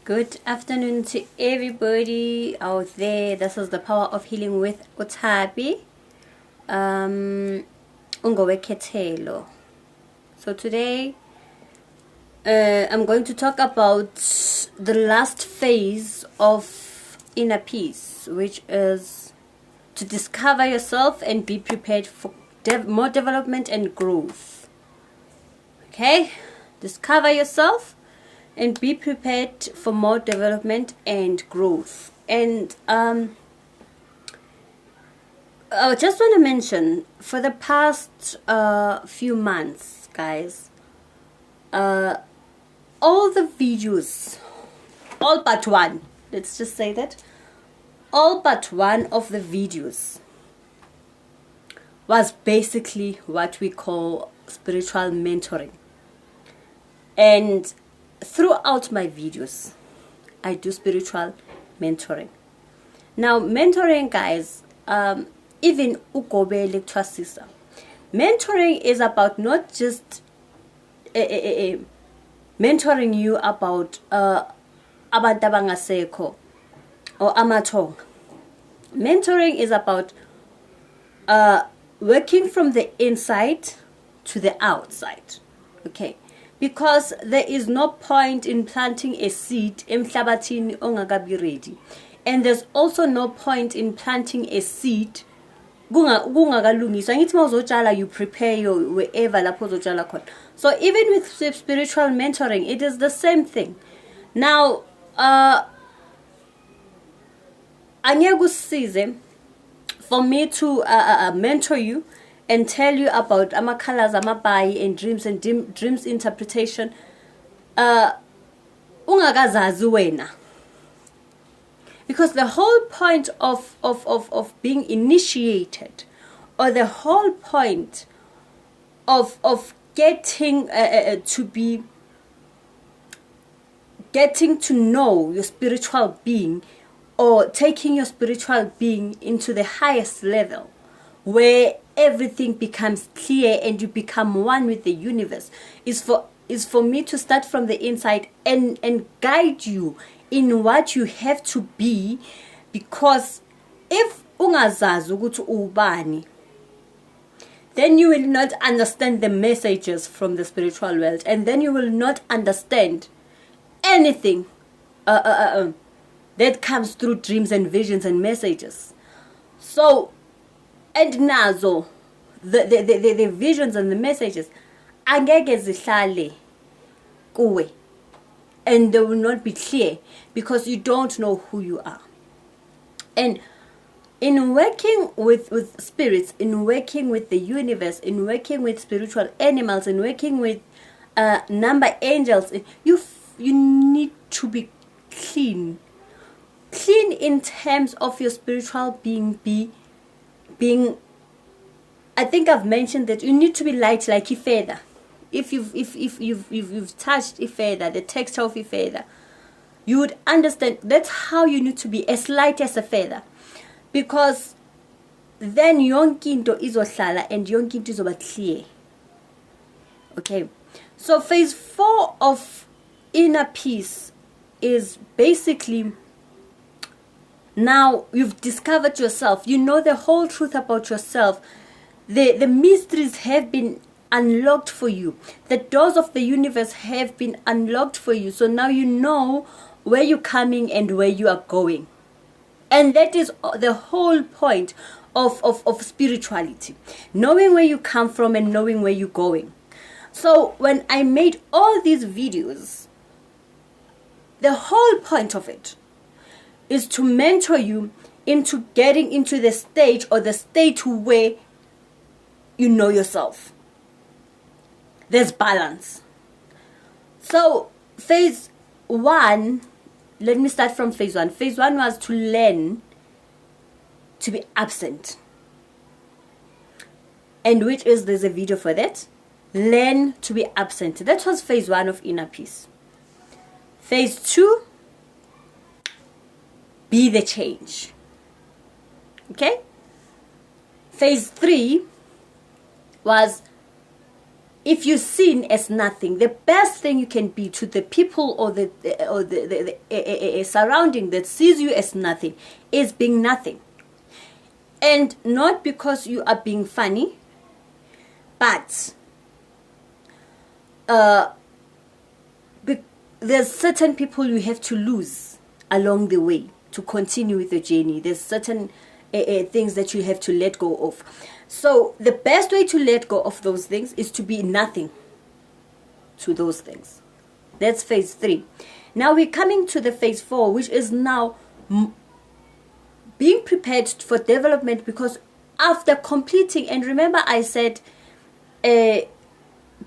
Good afternoon to everybody out there. This is the Power of Healing with Utabi. Ungowekethelo. So today I'm going to talk about the last phase of inner peace, which is to discover yourself and be prepared for more development and growth. Okay? Discover yourself and be prepared for more development and growth. And I just want to mention, for the past few months, guys, all the videos, all but one, let's just say that, all but one of the videos was basically what we call spiritual mentoring. And throughout my videos, I do spiritual mentoring. Now, mentoring, guys, even ukobele twasisa. Mentoring is about not just mentoring you about abantu abangasekho or amathonga. Mentoring is about working from the inside to the outside. Okay? Because there is no point in planting a seed emhlabathini ongakabi ready. And there's also no point in planting a seed kungakalungiswa. Ngithi mawuzotshala, you prepare your wherever lapho uzotshala khona. So even with spiritual mentoring, it is the same thing. Now, angekusize for me to mentor you and tell you about colors, amabai, and dreams interpretation. Ungakazazi wena. Because the whole point of being initiated, or the whole point of getting to know your spiritual being, or taking your spiritual being into the highest level, where everything becomes clear and you become one with the universe, is for me to start from the inside and guide you in what you have to be. Because if ungazazi ukuthi ubani, then you will not understand the messages from the spiritual world, and then you will not understand anything that comes through dreams and visions and messages. So, and nazo, the visions and the messages, angeke zihlale kuwe, and they will not be clear because you don't know who you are. And in working with spirits, in working with the universe, in working with spiritual animals, in working with number angels, you need to be clean in terms of your spiritual being. I think I've mentioned that you need to be light like a feather. If you've touched a feather, the texture of a feather, you would understand that's how you need to be, as light as a feather. Because then yonke into izohlala and yonke into izoba clear. Okay. So phase 4 of inner peace is basically, now you've discovered yourself. You know the whole truth about yourself. The mysteries have been unlocked for you. The doors of the universe have been unlocked for you. So now you know where you're coming and where you are going. And that is the whole point of spirituality. Knowing where you come from and knowing where you're going. So when I made all these videos, the whole point of it is to mentor you into getting into the stage or the state where you know yourself. There's balance. So phase 1, let me start from phase 1. Phase 1 was to learn to be absent. And there's a video for that. Learn to be absent. That was phase 1 of inner peace. Phase 2, be the change. Okay? Phase 3 was if you're seen as nothing, the best thing you can be to the people or the surrounding that sees you as nothing is being nothing. And not because you are being funny, but there's certain people you have to lose along the way to continue with the journey. There's certain things that you have to let go of. So the best way to let go of those things is to be nothing to those things. That's phase 3. Now we're coming to the phase 4, which is now being prepared for development, because after completing, and remember I said give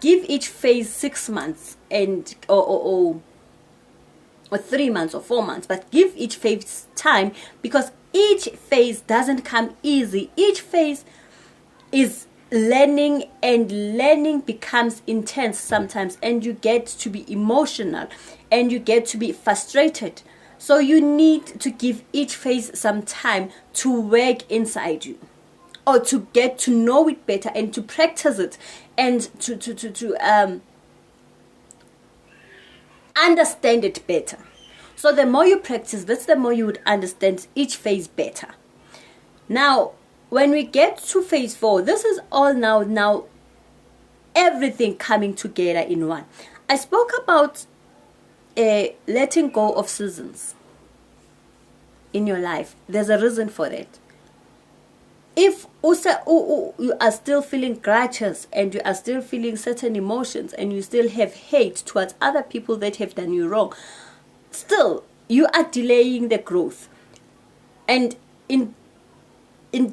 each phase 6 months and or 3 months or 4 months, but give each phase time, because each phase doesn't come easy. Each phase is learning, and learning becomes intense sometimes, and you get to be emotional and you get to be frustrated. So you need to give each phase some time to work inside you, or to get to know it better and to practice it, and to understand it better. So the more you practice this, the more you would understand each phase better. Now, when we get to phase 4, this is all now everything coming together in one. I spoke about letting go of seasons in your life. There's a reason for that. If you are still feeling grudges, and you are still feeling certain emotions, and you still have hate towards other people that have done you wrong, still you are delaying the growth. And in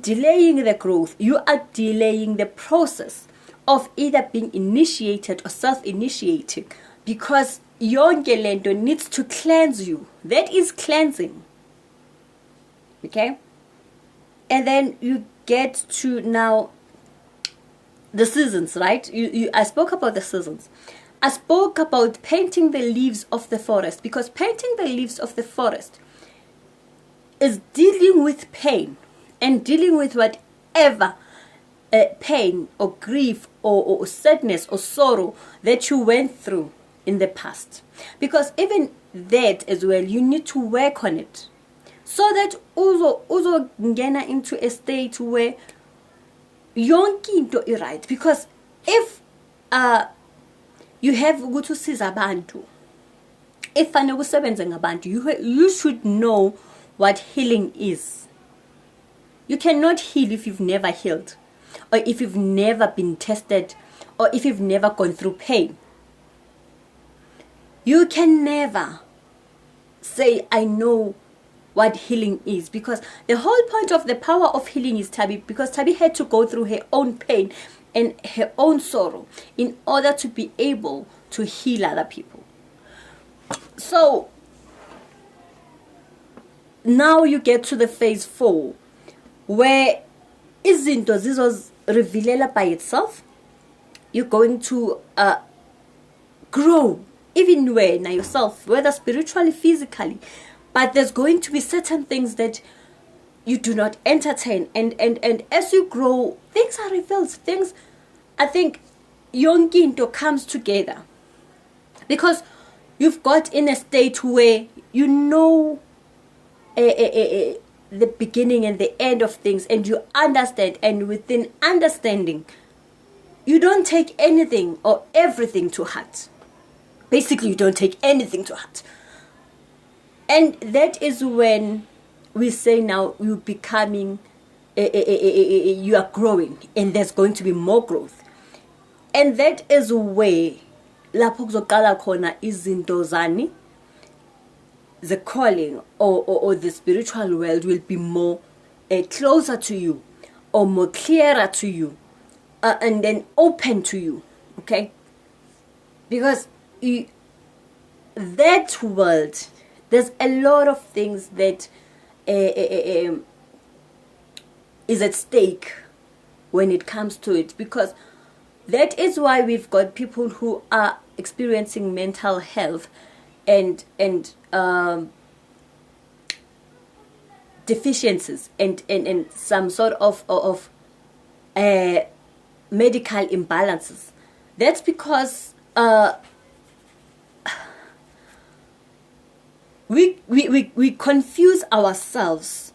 delaying the growth, you are delaying the process of either being initiated or self-initiating, because yonke lento needs to cleanse you. That is cleansing. Okay? And then you get to now the seasons, right? I spoke about the seasons. I spoke about painting the leaves of the forest, because painting the leaves of the forest is dealing with pain, and dealing with whatever pain or grief or sadness or sorrow that you went through in the past. Because even that as well, you need to work on it, so that uzo ngena into a state where yonke into is right. Because if you have ukusiza abantu, if ukusebenza ngabantu, you should know what healing is. You cannot heal if you've never healed, or if you've never been tested, or if you've never gone through pain. You can never say, I know what healing is, because the whole point of the power of healing is Tabi, because Tabi had to go through her own pain and her own sorrow in order to be able to heal other people. So now you get to the phase 4, where izinto zizozirevealela by itself. You're going to grow, even when yourself, whether spiritually, physically, but there's going to be certain things that you do not entertain, and as you grow, things are revealed. Things, I think, yonke into comes together, because you've got in a state where you know the beginning and the end of things, and you understand, and within understanding, you don't take anything or everything to heart. Basically, you don't take anything to heart. And that is when we say now you're becoming, you are growing, and there's going to be more growth. And that is where lapho kuzoqala khona izinto zani, the calling or the spiritual world will be more closer to you, or more clearer to you, and then open to you. Okay? Because that world, there's a lot of things that is at stake when it comes to it, because that is why we've got people who are experiencing mental health and deficiencies and some sort of medical imbalances, That's because we confuse ourselves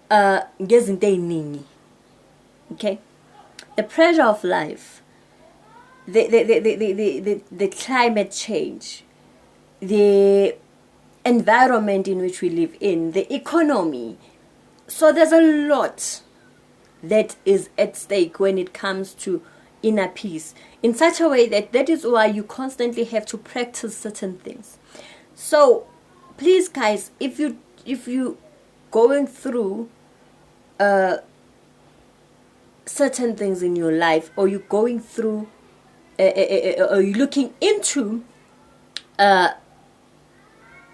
ngezinto eziningi. Okay, the pressure of life, the climate change, the environment in which we live in, the economy. So there's a lot that is at stake when it comes to inner peace, in such a way that is why you constantly have to practice certain things. So please guys, if you going through certain things in your life, or you're going through or you're looking into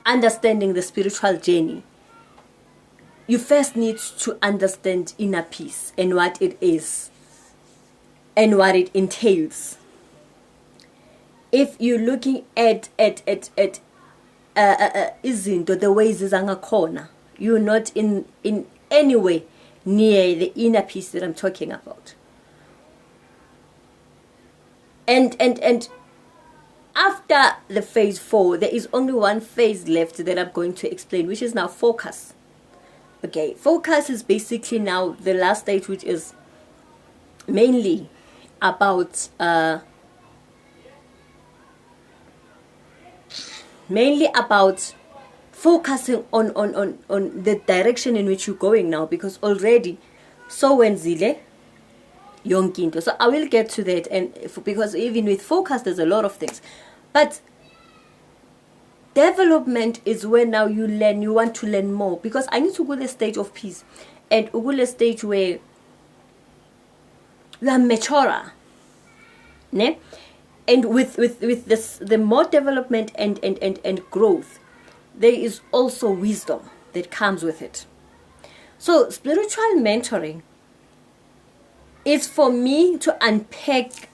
understanding the spiritual journey, you first need to understand inner peace and what it is and what it entails. If you're looking at izinto the ways izangakhona, you're not in any way near the inner peace that I'm talking about. And after the phase 4, there is only one phase left that I'm going to explain, which is now focus. Okay, focus is basically now the last stage, which is mainly about focusing on the direction in which you're going now, because already so wenzile yonkinto. So I will get to that, and because even with focus there's a lot of things, but development is where now you learn, you want to learn more, because I need to go to the stage of peace and go to the stage where you are mature, ne? And with this, the more development and growth, there is also wisdom that comes with it. So spiritual mentoring is for me to unpack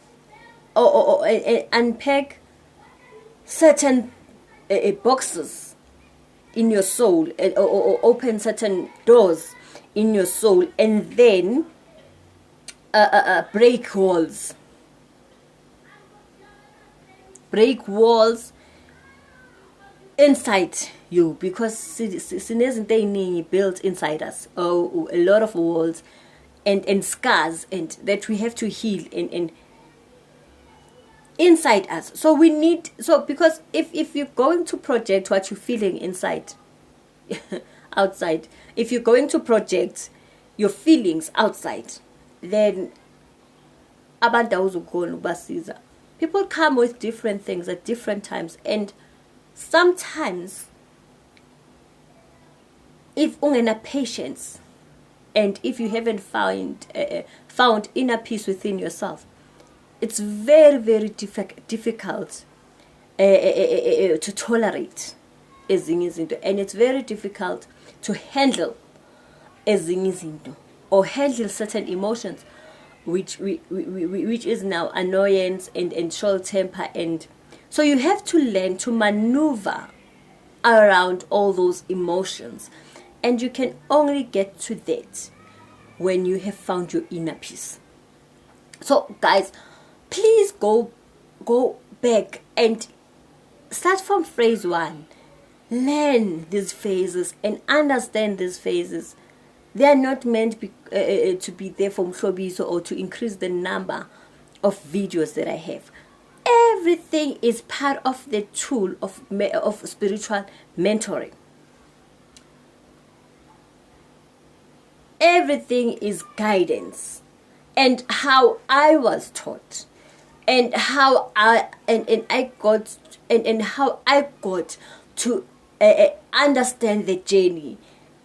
or unpack certain boxes in your soul, or open certain doors in your soul, and then break walls inside you, because sinezinto eziningi built inside us, a lot of walls and scars, and that we have to heal and inside us. So we need, so because if you're going to project what you're feeling inside outside, if you're going to project your feelings outside, then abantu awuzukhona ukubasiza. People come with different things at different times, and sometimes if ungena patience, and if you haven't found inner peace within yourself, it's very, very difficult to tolerate ezinye izinto, and it's very difficult to handle ezinye izinto, or handle certain emotions, which is now annoyance and short temper. And so you have to learn to maneuver around all those emotions, and you can only get to that when you have found your inner peace. So guys, please go back and start from phase 1. Learn these phases and understand these phases. They are not meant to be there for mhlobiso or to increase the number of videos that I have. Everything is part of the tool of spiritual mentoring. Everything is guidance, and how I was taught, and how I got to understand the journey,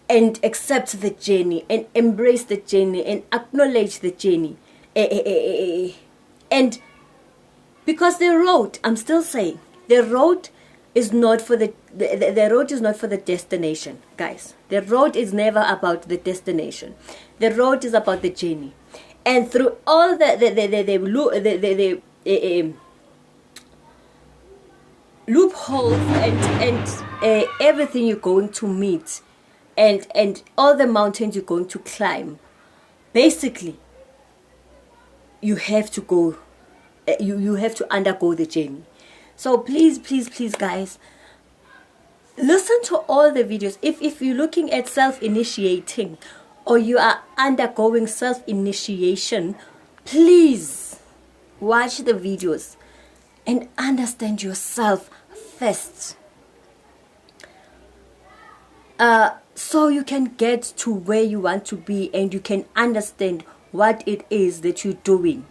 and accept the journey, and embrace the journey, and acknowledge the journey. And because the road, I'm still saying, the road is not for the road is not for the destination, guys. The road is never about the destination. The road is about the journey. And through all the loopholes and everything you're going to meet, and all the mountains you're going to climb, basically you have to go you have to undergo the journey. So please, please, please, guys, listen to all the videos. If you're looking at self-initiating, or you are undergoing self-initiation, please watch the videos and understand yourself first, so you can get to where you want to be, and you can understand what it is that you're doing.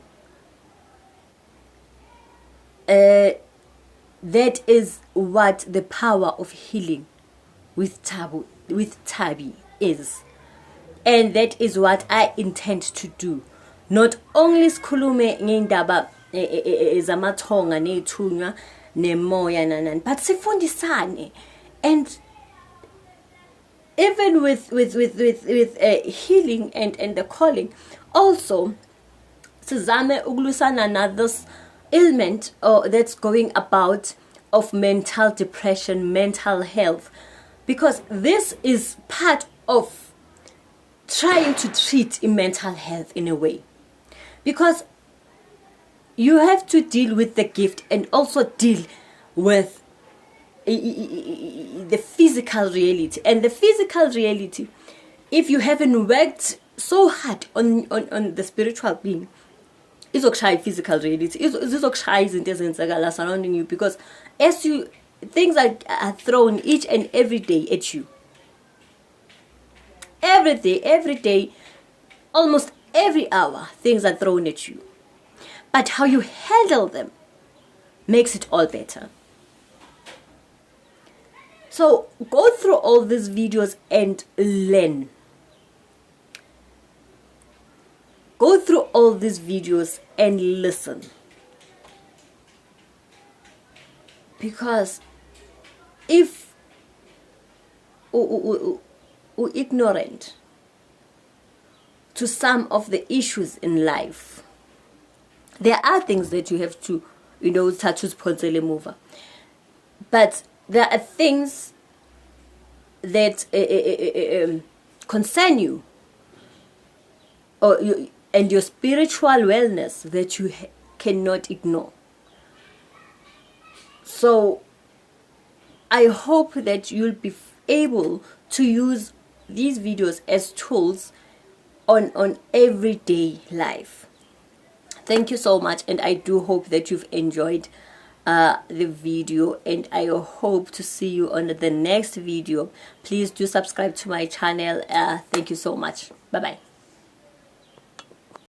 That is what the power of healing with Tabi is. And that is what I intend to do. Not only sikhulume ngendaba zamathonga nethunywa nemoya nanan, but sifundisane. And even with healing and the calling, also sizame ukululisana na this ailment that's going about of mental depression, mental health, because this is part of trying to treat mental health in a way, because you have to deal with the gift and also deal with the physical reality. And the physical reality, if you haven't worked so hard on the spiritual being, is okay. Physical reality is okay surrounding you, because as you, things are thrown each and every day at you. Every day, almost every hour, things are thrown at you. But how you handle them makes it all better. So go through all these videos and learn. Go through all these videos and listen. Because if ignorant to some of the issues in life, there are things that you have to, tattoos ponzele mover. But there are things that concern you, and your spiritual wellness that you cannot ignore. So I hope that you'll be able to use these videos as tools on everyday life. Thank you so much, and I do hope that you've enjoyed the video, and I hope to see you on the next video. Please do subscribe to my channel. Thank you so much. Bye bye.